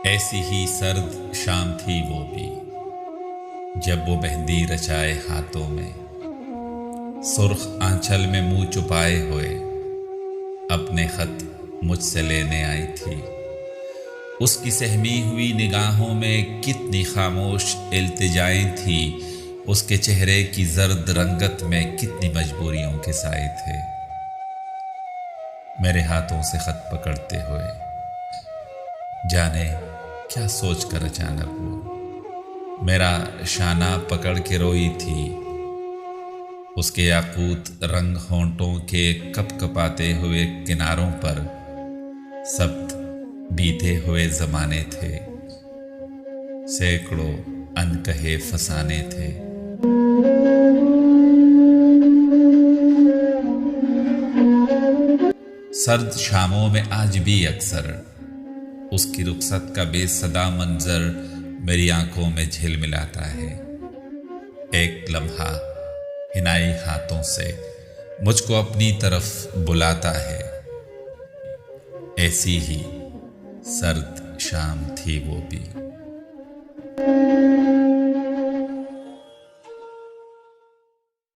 ऐसी ही सर्द शाम थी वो भी, जब वो मेहंदी रचाए हाथों में, सुर्ख आंचल में मुंह छुपाए हुए अपने खत मुझसे लेने आई थी। उसकी सहमी हुई निगाहों में कितनी खामोश इल्तिजाएं थी, उसके चेहरे की जर्द रंगत में कितनी मजबूरियों के साए थे। मेरे हाथों से खत पकड़ते हुए जाने क्या सोचकर अचानक वो मेरा शाना पकड़ के रोई थी। उसके याकूत रंग होंठों के कपकपाते हुए किनारों पर सब्त बीते हुए जमाने थे, सैकड़ों अनकहे फसाने थे। सर्द शामों में आज भी अक्सर उसकी रुखसत का बेसदा मंजर मेरी आंखों में झिलमिलाता है। एक लम्हा हिनाई हाथों से मुझको अपनी तरफ बुलाता है। ऐसी ही सर्द शाम थी वो भी।